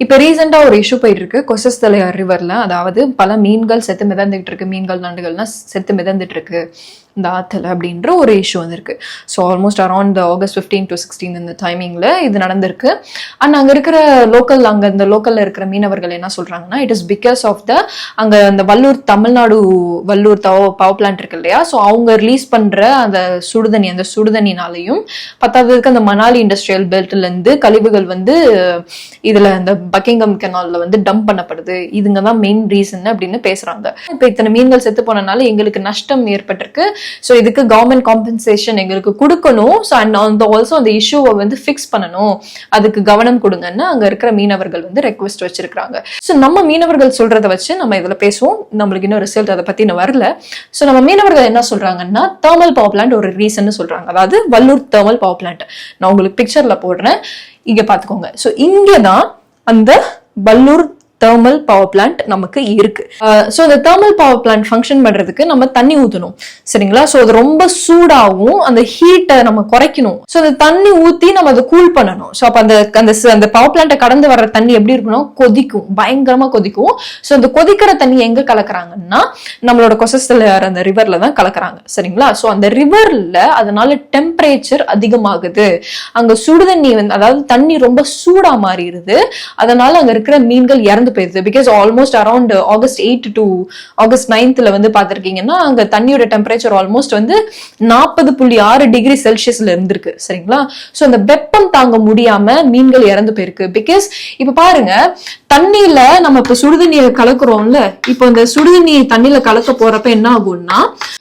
இப்ப ரீசெண்டா ஒரு இஷ்யூ போயிட்டு இருக்கு கொசஸ்தலையார் ரிவர்ல. அதாவது பல மீன்கள் செத்து மிதந்துட்டு இருக்கு, மீன்கள் நண்டுகள்லாம் செத்து மிதந்துட்டு இருக்கு இந்த ஆத்துல அப்படின்ற ஒரு இஷ்யூ வந்திருக்கு. So almost around August 15 to 16 இந்த டைமிங்ல இது நடந்திருக்கு. அண்ட் அங்க இருக்கிற இந்த லோக்கல்ல இருக்கிற மீனவர்கள் என்ன சொல்றாங்கன்னா, இட் இஸ் பிகாஸ் ஆஃப் அங்க அந்த தமிழ்நாடு வல்லூர் பவர் பிளான்ட் இருக்கு இல்லையா, ஸோ அவங்க ரிலீஸ் பண்ற அந்த சுடுதண்ணினாலையும் பத்தாவதுக்கு அந்த மணாலி இண்டஸ்ட்ரியல் பெல்ட்ல இருந்து கழிவுகள் இதுல அந்த பக்கிங்ஹாம் கெனால்ல டம்ப் பண்ணப்படுது, இதுங்கதான் மெயின் ரீசன் அப்படின்னு பேசுறாங்க. இப்ப இத்தனை மீன்கள் செத்து போனனால எங்களுக்கு நஷ்டம் ஏற்பட்டிருக்கு, ஸோ இதுக்கு கவர்மெண்ட் காம்பன்சேஷன் எங்களுக்கு கொடுக்கணும், ஸோ அண்ட் ஆல்சோ அந்த இஷ்யூவை ஃபிக்ஸ் பண்ணணும், அதுக்கு கவனம் கொடுங்கன்னு அங்க இருக்கிற மீனவர்கள் ரெக்வெஸ்ட் வச்சிருக்காங்க. ஸோ நம்ம மீனவர்கள் சொல்றதை வச்சு நம்ம இதுல பேசுவோம். நம்மளுக்கு இன்னும் ரிசல்ட் அதை பத்தி இன்னும் வரல. ஸோ நம்ம மீனவர்கள் என்ன சொல்றாங்கன்னா, தெர்மல் பவர் பிளான்ட் ஒரு ரீசன் சொல்றாங்க. அதாவது வல்லூர் தெர்மல் பவர் பிளான்ட் நான் உங்களுக்கு பிக்சர்ல போடுறேன், இங்க பாத்துக்கோங்க. ஸோ இங்கதான் அந்த வல்லூர் தெர்மல் பவர் பிளான்ட் நமக்கு இருக்கு. ஸோ இந்த தெர்மல் பவர் பிளான்ட் ஃபங்க்ஷன் பண்றதுக்கு நம்ம தண்ணி ஊற்றணும், சரிங்களா? ஸோ அது ரொம்ப சூடாகும், அந்த ஹீட்டை நம்ம குறைக்கணும். ஸோ அந்த தண்ணி ஊற்றி நம்ம அதை கூல் பண்ணணும். ஸோ அப்போ அந்த பவர் பிளான்ட்டை கடந்து வர்ற தண்ணி எப்படி இருக்கணும், கொதிக்கும், பயங்கரமா கொதிக்கும். ஸோ அந்த கொதிக்கிற தண்ணி எங்க கலக்குறாங்கன்னா நம்மளோட கொசஸ்தலையார் அந்த ரிவர்ல தான் கலக்குறாங்க, சரிங்களா? ஸோ அந்த ரிவர்ல அதனால டெம்பரேச்சர் அதிகமாகுது, அங்க சுடுதண்ணி அதாவது தண்ணி ரொம்ப சூடா மாறிடுது, அதனால அங்க இருக்கிற மீன்கள் இறந்து போயிருது. Because almost around August 8 to August 9th பாத்திருக்கீங்கன்னா அங்க தண்ணியோட டெம்பரேச்சர் ஆல்மோஸ்ட் 40.6 டிகிரி செல்சியஸ்ல இருந்திருக்கு, சரிங்களா? சோ அந்த வெப்பம் தாங்க முடியாம மீன்கள் இறந்து போயிருக்கு. பிகாஸ் இப்ப பாருங்க, தண்ணியில நம்ம இப்ப சுடுதண்ணியை கலக்குறோம்ல, இப்போ இந்த சுடுதண்ணியை தண்ணியில கலக்க போறப்ப என்ன ஆகும்னா,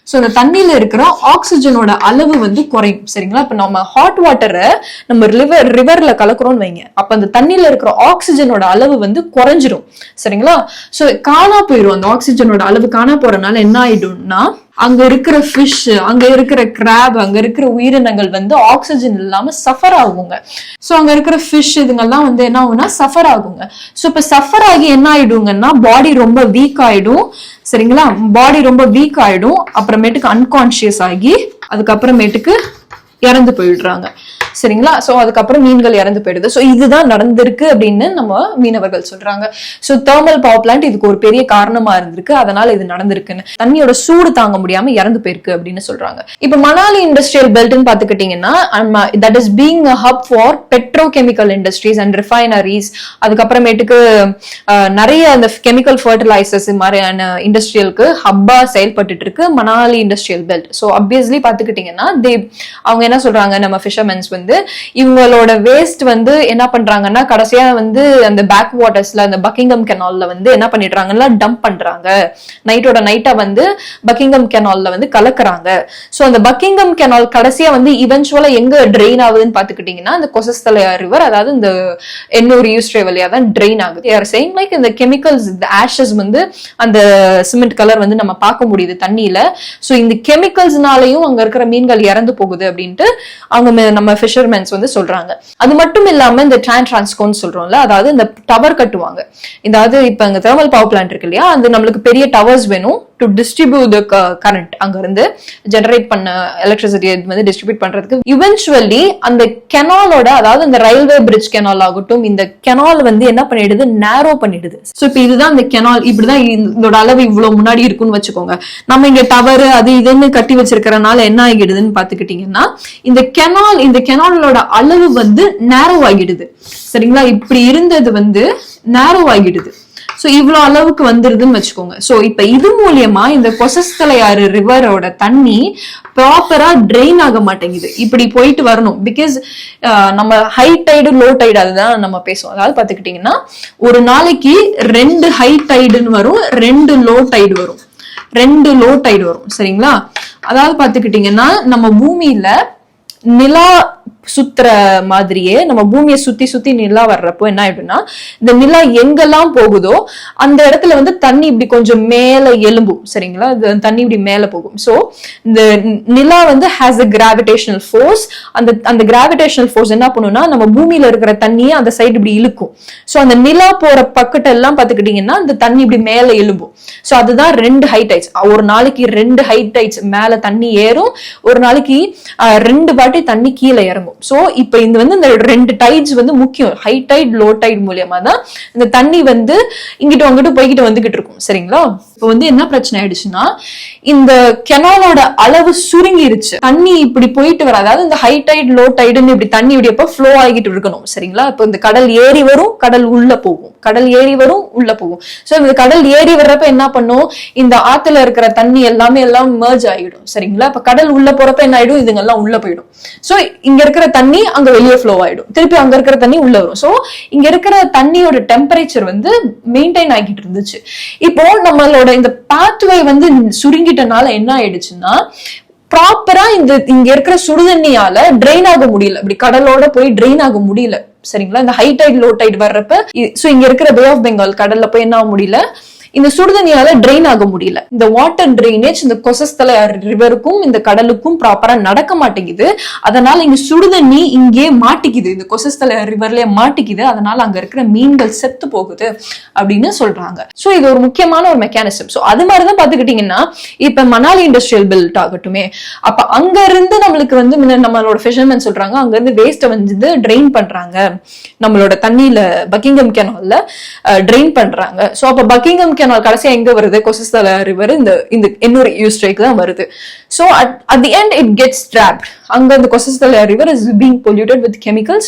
சோ அந்த தண்ணியில இருக்கிற ஆக்சிஜனோட அளவு குறையும், சரிங்களா? இப்ப நம்ம ஹாட் வாட்டரை நம்ம ரிவர்ல கலக்குறோம்னு வைங்க, அப்ப அந்த தண்ணியில இருக்கிற ஆக்சிஜனோட அளவு குறைஞ்சிரும், சரிங்களா? சோ காணா போயிடும், அந்த ஆக்சிஜனோட அளவு காணா போறதுனால என்ன ஆயிடும்னா, அங்க இருக்கிற ஃபிஷ், அங்க இருக்கிற கிராப், அங்க இருக்கிற உயிரினங்கள் ஆக்சிஜன் இல்லாம சஃபர் ஆகுங்க. சோ அங்க இருக்கிற ஃபிஷ் இதுங்கெல்லாம் என்ன ஆகும்னா சஃபர் ஆகுங்க. சோ இப்ப சஃபர் ஆகி என்ன ஆயிடுங்கன்னா பாடி ரொம்ப வீக் ஆயிடும், சரிங்களா? பாடி ரொம்ப வீக் ஆயிடும், அப்புறமேட்டுக்கு அன்கான்சியஸ் ஆகி அதுக்கப்புறமேட்டுக்கு இறந்து போயிடுறாங்க, சரிங்களா? சோ அதுக்கப்புறம் மீன்கள் இறந்து போயிடுது. சோ இதுதான் நடந்திருக்கு அப்படின்னு நம்ம மீனவர்கள் சொல்றாங்க. சோ தெர்மல் பவர் பிளான்ட் இதுக்கு ஒரு பெரிய காரணமா இருந்திருக்கு, அதனால இது நடந்திருக்குன்னு. தண்ணியோட சூடு தாங்க முடியாம இறந்து போயிருக்கு அப்படின்னு சொல்றாங்க. இப்ப மணாலி இண்டஸ்ட்ரியல் பெல்ட்னு பாத்துக்கிட்டீங்கன்னா, that is being a hub for petrochemical industries and refineries. அதுக்கப்புறமேட்டுக்கு நிறைய அந்த கெமிக்கல் ஃபர்டிலைசர்ஸ் மாதிரியான இண்டஸ்ட்ரியலுக்கு ஹப்பா செயல்பட்டு இருக்கு Manali industrial belt. So obviously பாத்துக்கிட்டீங்கன்னா அவங்க என்ன சொல்றாங்க, நம்ம ஃபிஷர்மென்ஸ் இவங்களோட வேஸ்ட் என்ன பண்றாங்கன்னா கடைசியா அந்த பேக் வாட்டர்ஸ்ல அந்த பக்கிங்ஹாம் கெனால்ல என்ன பண்ணிடுறாங்கன்னா டம்ப் பண்றாங்க, நைட்டோட நைட்டா பக்கிங்ஹாம் கெனால்ல கலக்குறாங்க. சோ அந்த பக்கிங்ஹாம் கெனால் கடைசியா இவென்ச்சுவலா எங்க ட்ரெயின் ஆகுதுன்னு பாத்துக்கிட்டீங்கன்னா அந்த கொசஸ்தலையார் ரிவர், அதாவது இந்த எண்ணூர் யூஸ்ட்ரே வழியா தான் ட்ரெயின் ஆகுது. சேம் லைக் இந்த கெமிக்கல்ஸ், இந்த ஆஷஸ் அந்த சிமெண்ட் கலர் நம்ம பார்க்க முடியுது தண்ணியில. சோ இந்த கெமிக்கல்ஸ்னாலையும் அங்க இருக்கிற மீன்கள் இறந்து போகுது அப்படின்ட்டு அவங்க நம்ம ஃபிஷர்மென்ஸ் சொல்றாங்க. அது மட்டும் இல்லாம இந்த டிரான்ஸ்கோன் சொல்றோம்ல, அதாவது இந்த டவர் கட்டுவாங்க. இதாவது இப்ப அங்க தெர்மல் பவர் பிளான்ட் இருக்கு இல்லையா, அது நம்மளுக்கு பெரிய டவர்ஸ் வேணும் டு டிஸ்ட்ரிபியூட் த கரண்ட், அங்க இருந்து ஜெனரேட் பண்ண எலக்ட்ரிசிட்டியை டிஸ்ட்ரிபியூட் பண்றதுக்கு. இவென்ச்சுவலி அந்த கெனாலோட, அதாவது இந்த ரயில்வே பிரிட்ஜ் கெனால் ஆகட்டும், இந்த கெனால் என்ன பண்ணிடுது, நேரோ பண்ணிடுது. சோ இப்ப இதுதான் இந்த கெனால், இப்படிதான் இதோட அளவு இவ்வளவு முன்னாடி இருக்குன்னு வச்சுக்கோங்க. நம்ம இங்க டவர் அது இதுன்னு கட்டி வச்சிருக்கிறனால என்ன ஆகிடுதுன்னு பாத்துக்கிட்டீங்கன்னா, இந்த கெனாலோட அளவு நேரோ ஆகிடுது, சரிங்களா? இப்படி இருந்தது நேரோ ஆகிடுது. சோ இவ்வளவு அளவுக்கு வந்துருதுன்னு வச்சுக்கோங்க. சோ இப்ப இது மூலியமா இந்த கொசஸ்தலையாறு ரிவரோட தண்ணி ப்ராப்பரா ட்ரெயின் ஆக மாட்டேங்குது, இப்படி போயிட்டு வரணும். பிகாஸ் நம்ம ஹை டைடு லோ டைடு அதுதான் நம்ம பேசுவோம். அதாவது பாத்துக்கிட்டீங்கன்னா ஒரு நாளைக்கு 2 ஹை டைடுன்னு வரும், 2 லோ டைடு வரும், 2 லோ டைடு வரும், சரிங்களா? அதாவது பாத்துக்கிட்டீங்கன்னா நம்ம பூமியில நிலா சுத்துற மாதிரியே நம்ம பூமியை சுத்தி சுத்தி நிலா வர்றப்போ என்ன ஆயிடும்னா, இந்த நிலா எங்கெல்லாம் போகுதோ அந்த இடத்துல தண்ணி இப்படி கொஞ்சம் மேல எலும்பும், சரிங்களா? தண்ணி இப்படி மேல போகும். சோ இந்த நிலா ஹேஸ் அ கிராவிடேஷனல் ஃபோர்ஸ். அந்த கிராவிடேஷனல் ஃபோர்ஸ் என்ன பண்ணும்னா நம்ம பூமியில இருக்கிற தண்ணியை அந்த சைடு இப்படி இழுக்கும். சோ அந்த நிலா போற பக்கத்தை எல்லாம் பாத்துக்கிட்டீங்கன்னா அந்த தண்ணி இப்படி மேல எலும்பும். சோ அதுதான் 2 ஹை டைட்ஸ். ஒரு நாளைக்கு 2 ஹை டைட்ஸ் மேல தண்ணி ஏறும், ஒரு நாளைக்கு 2 வாட்டி தண்ணி கீழே இறங்கும். சோ இப்ப இந்த வந்து இந்த 2 டைட்ஸ் வந்து முக்கியம். ஹை டைட் லோ டைட் மூலியமா தான் இந்த தண்ணி வந்து இங்கிட்டு அங்கிட்டு போய்கிட்டு வந்துகிட்டு இருக்கும். சரிங்களா? இப்ப வந்து என்ன பிரச்சனை ஆயிடுச்சுன்னா இந்த கெனாலோட அளவு சுருங்கிருச்சு. தண்ணி இப்படி போயிட்டு வர, அதாவது இந்த ஹை டைட் லோ டைடுன்னு இப்படி தண்ணி இப்படி எப்ப ஃப்ளோ ஆகிட்டு இருக்கணும். சரிங்களா? இப்ப இந்த கடல் ஏறி வரும், கடல் உள்ள போகும், கடல் ஏறி வரும், உள்ள போகும். சோ இந்த கடல் ஏறி வர்றப்ப என்ன பண்ணும், இந்த ஆத்துல இருக்கிற தண்ணி எல்லாமே எல்லாம் மெர்ஜ் ஆயிடும். சரிங்களா? இப்ப கடல் உள்ள போறப்ப என்ன ஆயிடும், இதுங்க எல்லாம் உள்ள போயிடும். சோ இங்க இருக்கிற தண்ணி அங்க வெளியே ஃப்ளோ ஆயிடும், திருப்பி அங்க இருக்கிற தண்ணி உள்ள வரும். சோ இங்க இருக்கிற தண்ணியோட டெம்பரேச்சர் வந்து மெயின்டைன் ஆகிட்டு இருந்துச்சு. இப்போ நம்மளோட இந்த பாத்வே வந்து சுருங்கிட்டனால என்ன ஆயிடுச்சுன்னா ப்ராப்பரா இங்க இருக்கிற சுடுதண்ணியால ட்ரெயின் ஆக முடியல, இப்படி கடலோட போய் ட்ரெயின் ஆக முடியல. சரிங்களா? இந்த ஹை டைட் லோ டைட் வர்றப்ப இங்க இருக்கிற பே ஆஃப் பெங்கால் கடல்ல போய் என்ன ஆக முடியல, இந்த சுடுதண்ணியால ட்ரெயின் ஆக முடியல. இந்த வாட்டர் ட்ரைனேஜ் இந்த கொசஸ்தலை ரிவருக்கும் இந்த கடலுக்கும் ப்ராப்பரா நடக்க மாட்டேங்குது. அதனால இங்க சுடுதண்ணி இங்கே மாட்டிக்குது, இந்த கொசஸ்தலை ரிவர்லயே மாட்டிக்குது. அதனால அங்க இருக்கிற மீன்கள் செத்து போகுது அப்படின்னு சொல்றாங்க. சோ இது ஒரு முக்கியமான ஒரு மெக்கானிசம். சோ அது மாதிரிதான் பாத்துக்கிட்டீங்கன்னா இப்ப மணாலி இண்டஸ்ட்ரியல் பெல்ட் ஆகட்டுமே, அப்ப அங்க இருந்து நம்மளுக்கு வந்து நம்மளோட ஃபிஷர்மேன் சொல்றாங்க அங்க இருந்து வேஸ்ட வந்து ட்ரெயின் பண்றாங்க, நம்மளோட தண்ணியில பக்கிங்ஹாம் கெனால்ல ட்ரெயின் பண்றாங்க. சோ அப்ப பக்கிங்ஹாம் கெனால் கடைசியா எங்க வருது, கொசஸ்தலை ரிவர் இந்த இன்னொரு யூஸ்ட்ரேக்கு தான் வருது. So at the end it gets trapped. அங்க இந்த Kosasthalai river is being polluted with chemicals.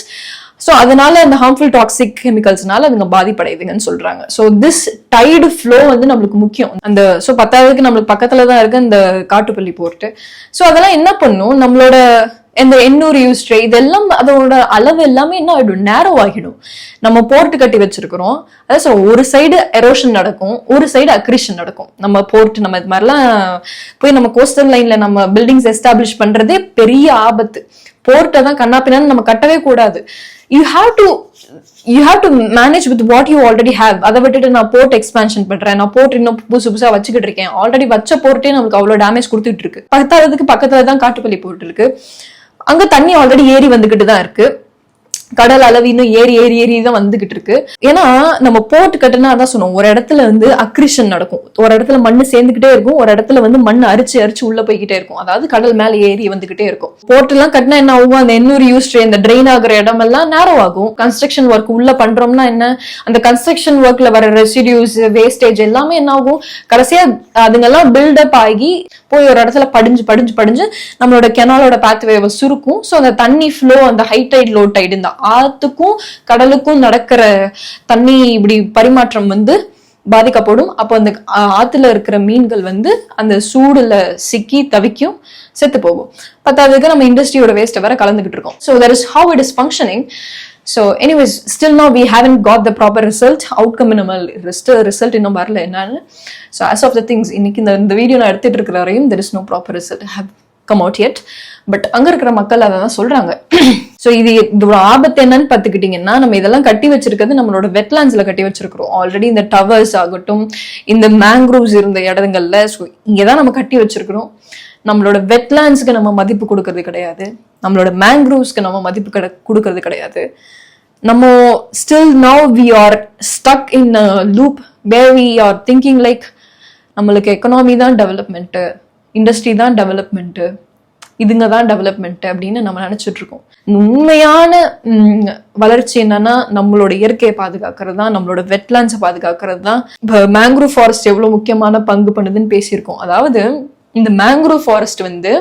So அதனால அந்த ஹார்ம்ஃபுல் டாக்ஸிக் கெமிக்கல்ஸ்னால அதுங்க பாதிப்படையுதுங்கன்னு சொல்றாங்க. சோ திஸ் டைடு ஃப்ளோ வந்து நம்மளுக்கு முக்கியம். அந்த சோ 10வது நம்மளுக்கு பக்கத்துல தான் இருக்கு இந்த காட்டுப்பள்ளி போர்ட். சோ அதெல்லாம் என்ன பண்ணும், நம்மளோட இந்த எண்ணூர் யூஸ்ட்ரே இதெல்லாம் அதோட அளவு எல்லாமே என்ன ஆயிடும், நேரோ ஆகிடும். நம்ம போர்ட் கட்டி வச்சிருக்கிறோம், அதாவது ஒரு சைடு எரோஷன் நடக்கும், ஒரு சைடு அக்ரிஷன் நடக்கும். நம்ம போர்ட் நம்ம இது மாதிரிலாம் போய் நம்ம கோஸ்டல் லைன்ல நம்ம பில்டிங்ஸ் எஸ்டாப்ளிஷ் பண்றதே பெரிய ஆபத்து. போர்ட்டை தான் கண்ணாப்பினான்னு நம்ம கட்டவே கூடாது. You have to manage with what you already have. அதை விட்டுட்டு நான் போர்ட் எக்ஸ்பான்ஷன் பண்றேன், நான் போர்ட் இன்னும் புதுசா வச்சுக்கிட்டு இருக்கேன், ஆல்ரெடி வச்ச போர்ட்டே நமக்கு அவ்வளவு டேமேஜ் கொடுத்துட்டு இருக்கு. 10வதுக்கு பக்கத்துல தான் காட்டுப்பள்ளி போர்ட் இருக்கு, அங்க தண்ணி ஆல்ரெடி ஏறி வந்துகிட்டு தான் இருக்கு, கடல் அளவு இன்னும் ஏறி தான் வந்துகிட்டு இருக்கு. ஏன்னா நம்ம போர்ட் கட்டுனா அதான் சொன்னோம், ஒரு இடத்துல வந்து அக்ரிஷன் நடக்கும், ஒரு இடத்துல மண்ணு சேர்ந்துகிட்டே இருக்கும், ஒரு இடத்துல வந்து மண் அரிச்சு உள்ள போய்கிட்டே இருக்கும், அதாவது கடல் மேல ஏறி வந்துகிட்டே இருக்கும். போர்ட் எல்லாம் கட்டினா என்ன ஆகும், அந்த எண்ணூர் யூஸ்ட்ரே இந்த ட்ரெயின் ஆகுற இடம் எல்லாம் நேரோ ஆகும். கன்ஸ்ட்ரக்ஷன் ஒர்க் உள்ள பண்றோம்னா என்ன, அந்த கன்ஸ்ட்ரக்ஷன் ஒர்க்ல வர ரெசிடியூஸ் வேஸ்டேஜ் எல்லாமே என்ன ஆகும், கடைசியா அதுங்கெல்லாம் பில்டப் ஆகி போய் ஒரு இடத்துல படிஞ்சு நம்மளோட கெனாலோட பாத்வேவை சுருக்கும். சோ அந்த தண்ணி ஃப்ளோ, அந்த ஹை டைட் லோ டைட், இந்த ஆத்துக்கும் கடலுக்கும் நடக்கிற தண்ணி இப்படி பரிமாற்றம் வந்து பாதிக்கப்படும். அப்போ அந்த ஆத்துல இருக்கிற மீன்கள் வந்து அந்த சூடுல சிக்கி தவிக்கும், செத்து போகும். 10வதுக்கு நம்ம இண்டஸ்ட்ரியோட வேஸ்ட் வேற கலந்துகிட்டு இருக்கோம். So that is how it is functioning. So anyways, still now we haven't got the proper result. Outcome minimal, result இன்னும் வரல என்னன்னு. So as of the things, இன்னைக்கு இந்த வீடியோ நான் எடுத்துட்டு இருக்கிற வரையும் there is no proper result have come out yet. But அங்க இருக்கிற மக்கள் அதான் சொல்றாங்க. சோ இதோட ஆபத்து என்னன்னு பாத்துக்கிட்டீங்கன்னா, நம்ம இதெல்லாம் கட்டி வச்சிருக்கிறது நம்மளோட வெட்லாண்ட்ஸ்ல கட்டி வச்சிருக்கிறோம். ஆல்ரெடி இந்த டவர்ஸ் ஆகட்டும், இந்த மேங்க்ரோவ்ஸ் இருந்த இடங்கள்ல இங்கதான் நம்ம கட்டி வச்சிருக்கிறோம். நம்மளோட வெட்லாண்ட்ஸ்க்கு நம்ம மதிப்பு கொடுக்கறது கிடையாது, நம்மளோட மேங்க்ரோவ்ஸ்க்கு நம்ம மதிப்பு கொடுக்கறது கிடையாது. நம்ம still now we are stuck in loop where we are thinking like நம்மளுக்கு எக்கனாமி தான் டெவலப்மெண்ட், இண்டஸ்ட்ரி தான் டெவலப்மெண்ட், இதுங்க தான் டெவலப்மெண்ட் அப்படின்னு நம்ம நினைச்சிட்டு இருக்கோம். உண்மையான வளர்ச்சி என்னன்னா நம்மளோட இயற்கையை பாதுகாக்கிறது தான், நம்மளோட வெட்லாண்ட்ஸை பாதுகாக்கிறது தான். மேங்க்ரோவ் ஃபாரஸ்ட் எவ்வளவு முக்கியமான பங்கு பண்ணுதுன்னு பேசியிருக்கோம். அதாவது இந்த மேங்க்ரோவ் ஃபாரஸ்ட் வந்து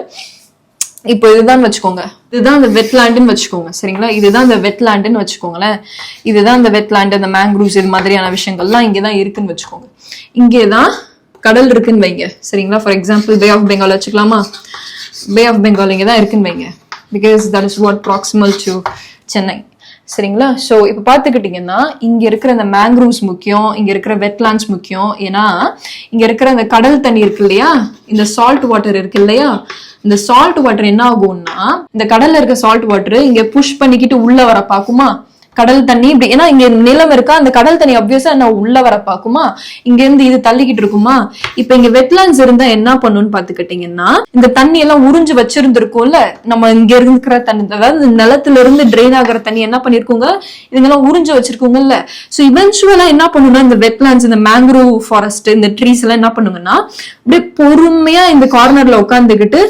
இப்போ இதுதான் வச்சுக்கோங்க, இதுதான் இந்த வெட்லாண்டுன்னு வச்சுக்கோங்க. சரிங்களா? இதுதான் இந்த வெட்லாண்டுன்னு வச்சுக்கோங்களேன். இதுதான் இந்த வெட்லாண்டு, இந்த மேங்க்ரோவ்ஸ் இது மாதிரியான விஷயங்கள்லாம் இங்கேதான் இருக்குன்னு வச்சுக்கோங்க. இங்கேதான் கடல் இருக்குன்னு வைங்க. சரிங்களா? For example bay of Bengal வச்சுக்கலாமா? பே ஆஃப் பெங்கால் இங்கே தான் இருக்குன்னு வைங்க, because that is what proximal to Chennai. சரிங்களா? ஸோ இப்போ பார்த்துக்கிட்டிங்கன்னா இங்கே இருக்கிற இந்த மேங்க்ரோவ்ஸ் முக்கியம், இங்கே இருக்கிற வெட்லாண்ட்ஸ் முக்கியம். ஏன்னா இங்கே இருக்கிற இந்த கடல் தண்ணி இருக்கு இல்லையா, இந்த சால்ட் வாட்டர் இருக்கு இல்லையா, இந்த சால்ட் வாட்டர் என்ன ஆகும்னா, இந்த கடல்ல இருக்க சால்ட் வாட்டர் இங்க புஷ் பண்ணிக்கிட்டு உள்ள வர பாக்குமா, கடல் தண்ணி இப்படி, ஏன்னா இங்க நிலம் இருக்கா, அந்த கடல் தண்ணி ஆப்வியஸா என்ன உள்ள வர பாக்குமா, இங்க இருந்து இது தள்ளிக்கிட்டு இருக்குமா. இப்ப இங்க வெட்லாண்ட்ஸ் இருந்தா என்ன பண்ணுன்னு பாத்துக்கிட்டீங்கன்னா, இந்த தண்ணி எல்லாம் உறிஞ்சு வச்சிருந்திருக்கும்ல, நம்ம இங்க இருக்கிற தண்ணி, அதாவது நிலத்துல இருந்து ட்ரெயின் ஆகிற தண்ணி என்ன பண்ணிருக்கோங்க, இதுங்கெல்லாம் உறிஞ்சு வச்சிருக்கோங்கல்ல. சோ இவென்ச்சுவலா என்ன பண்ணுன்னா, இந்த வெட்லாண்ட்ஸ், இந்த மேங்க்ரோவ் ஃபாரஸ்ட், இந்த ட்ரீஸ் எல்லாம் என்ன பண்ணுங்கன்னா, அப்படியே பொறுமையா இந்த கார்னர்ல உட்காந்துக்கிட்டு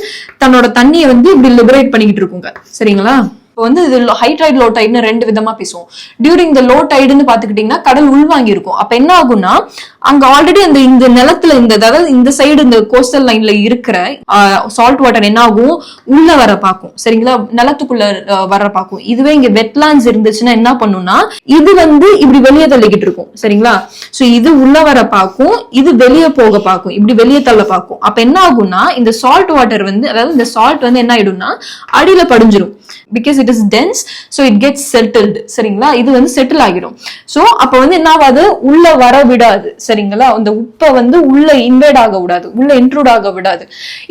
தன்னோட தண்ணியை வந்து இப்படி லிபரேட் பண்ணிக்கிட்டு இருக்குங்க. சரிங்களா? வந்து இது ஹை டைட் லோ டைட்னு ரெண்டு விதமா பேசுவோம். டியூரிங் த லோ டைடுன்னு பாத்துக்கிட்டீங்கன்னா கடல் உள்வாங்கி இருக்கும். அப்ப என்ன ஆகும்னா அங்க ஆல்ரெடி அந்த இந்த நிலத்துல அதாவது இந்த சைடு இந்த கோஸ்டல் லைன்ல இருக்கிற சால்ட் வாட்டர் என்ன ஆகும், உள்ள வர பாக்கும். சரிங்களா, நிலத்துக்குள்ள வர பாக்கும். இதுவே இங்க வெட்லாண்ட்ஸ் இருந்துச்சுன்னா என்ன பண்ணும்னா இது வந்து இப்படி வெளியே தள்ளிக்கிட்டு இருக்கும். சரிங்களா, சோ இது உள்ள வர பாக்கும், இது வெளியே போக பாக்கும், இப்படி வெளியே தள்ள பாக்கும். அப்ப என்ன ஆகும்னா இந்த சால்ட் வாட்டர் வந்து அதாவது இந்த சால்ட் வந்து என்ன ஆயிடும்னா அடியில படிஞ்சிடும். because it is dense, so it gets settled. சரிங்களா, இது வந்து செட்டில் ஆகிடும். சோ அப்ப வந்து என்ன ஆகாது, உள்ள வர விடாது. சரிங்களா, அந்த உப்பை வந்து உள்ள இன்வேட் ஆக விடாது, உள்ள இன்ட்ரூட் ஆக விடாது.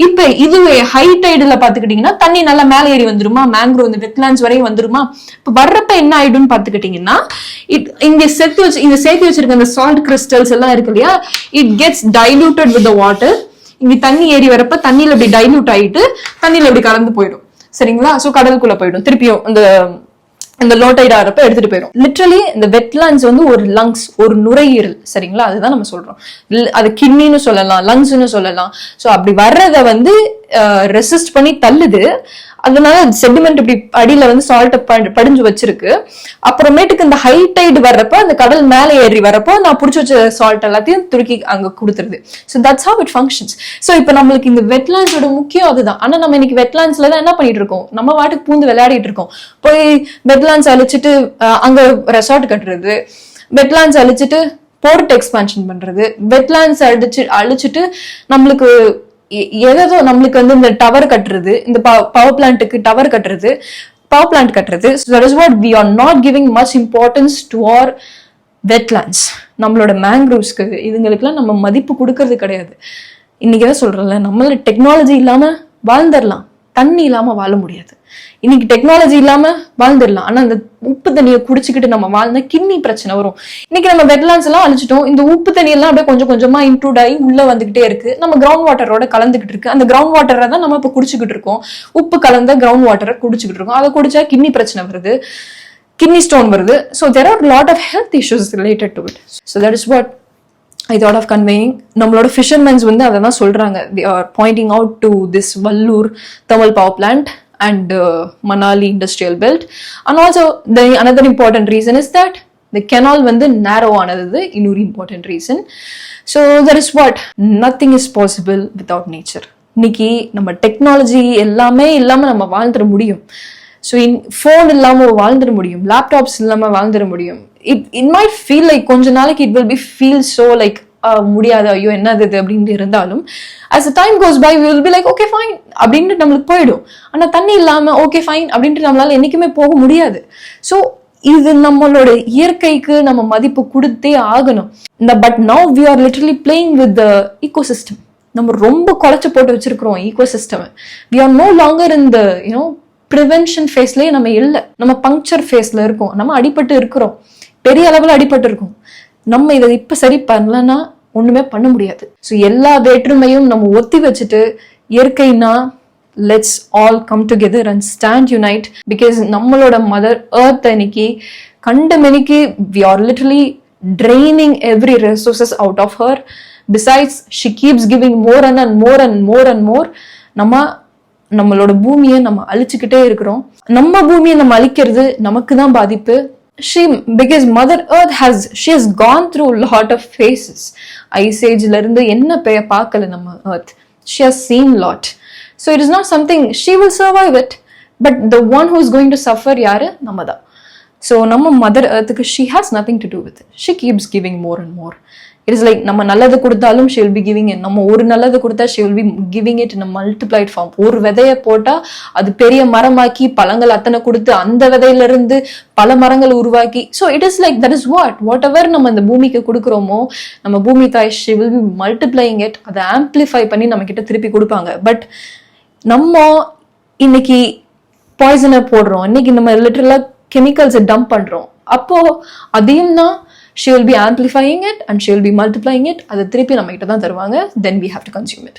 இப்ப இதுவே ஹை டைடுல பாத்துக்கிட்டீங்கன்னா தண்ணி நல்லா மேலே ஏறி வந்துருமா, மேங்க்ரோவ் இந்த வெட்லாண்ட்ஸ் வரையும் வந்துருமா. இப்ப வர்றப்ப என்ன ஆயிடும்னு பாத்துக்கிட்டீங்கன்னா இங்க சேர்த்து வச்சிருக்க அந்த சால்ட் கிறிஸ்டல்ஸ் எல்லாம் இருக்கு இல்லையா, it gets diluted with the water. இங்க தண்ணி ஏறி வரப்ப தண்ணியில இப்படி டைலூட் ஆயிட்டு தண்ணியில இப்படி கலந்து போயிடும். சரிங்களா, சோ கடலுக்குள்ள போயிடும். திருப்பியும் இந்த லோ டைட் ஆகிறப்ப எடுத்துட்டு போயிடும். லிட்டரலி இந்த வெட்லாண்ட்ஸ் வந்து ஒரு லங்ஸ், ஒரு நுரையீரல். சரிங்களா, அதுதான் நம்ம சொல்றோம். அது கிட்னின்னு சொல்லலாம், லங்ஸ்ன்னு சொல்லலாம். சோ அப்படி வர்றத வந்து ரெசிஸ்ட் பண்ணி தள்ளுது. அதனால செடிமெண்ட் இப்படி அடியில வந்து சால்ட் படிஞ்சு வச்சிருக்கு. அப்புறமேட்டுக்கு இந்த ஹை டைடு வர்றப்ப அந்த கடல் மேலே ஏறி வரப்போ நான் புடிச்சு வச்ச சால்ட் எல்லாத்தையும் துருக்கி அங்க கொடுத்துருது. So that's how it functions. So இப்போ நம்மளுக்கு இந்த வெட்லாண்ட்ஸோட முக்கியம் அதுதான். ஆனா நம்ம இன்னைக்கு வெட்லாண்ட்ஸ்ல தான் என்ன பண்ணிட்டு இருக்கோம், நம்ம வாட்டுக்கு பூந்து விளையாடிட்டு இருக்கோம். போய் வெட்லாண்ட்ஸ் அழிச்சிட்டு அங்க ரெசார்ட் கட்டுறது, வெட்லாண்ட்ஸ் அழிச்சிட்டு போர்ட் எக்ஸ்பான்ஷன் பண்றது, வெட்லாண்ட்ஸ் அழிச்சிட்டு நம்மளுக்கு ஏதோ நம்மளுக்கு வந்து இந்த டவர் கட்டுறது, இந்த பவர் பிளான்ட்டுக்கு டவர் கட்டுறது, பவர் பிளான்ட் கட்டுறது. So that is what we are not giving much importance to our wetlands. நம்மளோட மேங்க்ரோவ்ஸ்க்கு இதுங்களுக்குலாம் நம்ம மதிப்பு கொடுக்கறது கிடையாது. இன்னைக்கு தான் சொல்றேன்ல, நம்மள டெக்னாலஜி இல்லாம வாழ்ந்துடலாம், தண்ணி இல்லாம வாழ முடியாது. இன்னைக்கு டெக்னாலஜி இல்லாம வாழ்ந்துடலாம், ஆனா அந்த உப்பு தண்ணியை குடிச்சுக்கிட்டு நம்ம வாழ்ந்தா கிட்னி பிரச்சனை வரும். இன்னைக்கு நம்ம வெட்லாண்ட்ஸ் எல்லாம் அழிச்சிட்டோம், இந்த உப்பு தண்ணி எல்லாம் அப்படியே கொஞ்சம் கொஞ்சமா இன்க்ளூட் ஆகி உள்ள வந்துகிட்டே இருக்கு, நம்ம கிரவுண்ட் வாட்டரோட கலந்துகிட்டு இருக்கு. அந்த கிரவுண்ட் வாட்டரை தான் நம்ம இப்ப குடிச்சுக்கிட்டு இருக்கோம், உப்பு கலந்த கிரவுண்ட் வாட்டரை குடிச்சுக்கிட்டு இருக்கோம். அதை குடிச்சா கிட்னி பிரச்சனை வருது, கிட்னி ஸ்டோன் வருது. So there are lot of health issues related to it. So that is what I thought of conveying. நம்மளோட ஃபிஷர்மென்ஸ் வந்து அதை தான் சொல்றாங்க. They are pointing out to this Vallur thermal power plant and Manali industrial belt. And also another important reason is that the canal வந்து narrow ஆனது இன்னொரு important reason. So that is what nothing is possible without nature. இன்னைக்கு நம்ம technology எல்லாமே இல்லாம நம்ம வாழ்ந்துட முடியும். So phone இல்லாம வாழ்ந்துட முடியும், லேப்டாப்ஸ் இல்லாம வாழ்ந்துட முடியும். It might feel like கொஞ்ச நாளைக்கு it will be feel so like முடியாது, ஐயோ என்னது இது அப்படின்னு இருந்தாலும் as the time goes by we will be like okay fine அப்படின்ட்டு நம்மளுக்கு போயிடும். ஆனா தண்ணி இல்லாம okay fine அப்படின்ட்டு நம்மளால என்னைக்குமே போக முடியாது. ஸோ இது நம்மளோட இயற்கைக்கு நம்ம மதிப்பு கொடுத்தே ஆகணும். But now we are literally playing with the ecosystem. நம்ம ரொம்ப குறைச்சு போட்டு வச்சிருக்கிறோம் ecosystem. we are no longer in the prevention ஃபேஸ்லயே நம்ம இல்லை, நம்ம பங்க்சர் ஃபேஸ்ல இருக்கோம், நம்ம அடிபட்டு இருக்கிறோம், பெரிய அளவில் அடிபட்டு இருக்கோம். நம்ம இதை இப்ப சரி பண்ணலன்னா ஒண்ணுமே பண்ண முடியாது. ஸோ எல்லா வேற்றுமையும் நம்ம ஒத்தி வச்சுட்டு இயற்கைனா let's all come together and stand unite. Because நம்மளோட மதர் எர்த் இன்னைக்கு கண்டமெனிக்கு we are literally draining every resources out of her. Besides she keeps giving more and more and more and more. நம்மளோட பூமியை நம்ம அழிச்சுக்கிட்டே இருக்கிறோம். நம்ம பூமியை நம்ம அழிக்கிறது நமக்கு தான் பாதிப்பு. Because Mother Earth she has gone through a lot of phases. Ice Age ல இருந்து என்ன பார்க்கல நம்ம Earth. She has seen lot. So it is not something she will survive it. But the one who is going to suffer யாரு, நம்ம தான். So நம்ம Mother Earthக்கு she has nothing to do with it. She keeps giving more and more. It is like நம்ம நல்லது கொடுத்தாலும் she will be giving it. நம்ம ஒரு நல்லது கொடுத்தா she will be giving it in a multiplied form. ஒரு விதைய போட்டா அது பெரிய மரமாக்கி பழங்கள் அத்தனை கொடுத்து அந்த விதையில இருந்து பல மரங்கள் உருவாக்கி. So it is like that is whatever நம்ம இந்த பூமிக்கு கொடுக்குறோமோ நம்ம பூமி தாய் she will be multiplying it. அதை ஆம்பிளிஃபை பண்ணி நம்ம கிட்ட திருப்பி கொடுப்பாங்க. பட் நம்ம இன்னைக்கு பாய்சனை போடுறோம், இன்னைக்கு நம்ம லிட்டரலா கெமிக்கல்ஸை டம்ப் பண்றோம். அப்போ அதையும் தான் she will be amplifying it and she will be multiplying it. அதை திருப்பி நம்ம கிட்ட தான் தருவாங்க. Then we have to consume it.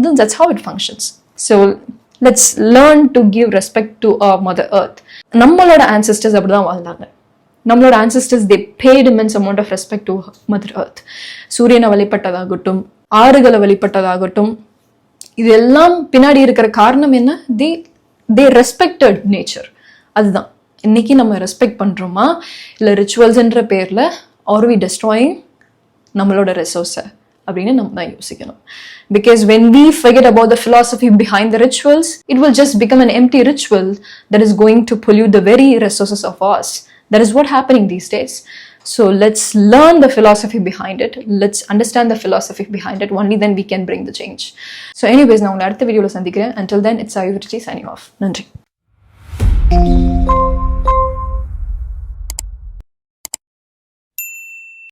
Then that's how it functions. So let's learn to give respect to our Mother Earth. நம்மளோட ancestors அப்படிதான் வாழ்ந்தாங்க. நம்மளோட ancestors they paid immense amount of respect to Mother Earth. சூரியனை வழிபட்டதாகட்டும், ஆறுகளை வழிபட்டதாகட்டும், இதெல்லாம் பின்னாடி இருக்கிற காரணம் என்ன? They respected nature. அதுதான் இன்னைக்கு நம்ம ரெஸ்பெக்ட் பண்ணுறோமா இல்லை ரிச்சுவல்ஸ்ன்ற பேரில் ஆர் வி டெஸ்ட்ராயிங் நம்மளோட ரிசோர்ஸை அப்படின்னு நம்ம தான் யோசிக்கணும். Because when we forget about the philosophy behind the rituals, it will just become an empty ritual that is going to pollute the very resources of us. That is what happening these days. So let's learn the philosophy behind it. Let's understand the philosophy behind it. Only then we can bring the change. So anyways, நான் உங்களை அடுத்த வீடியோவில் சந்திக்கிறேன். Until then, it's Ayurvedi signing off. நன்றி.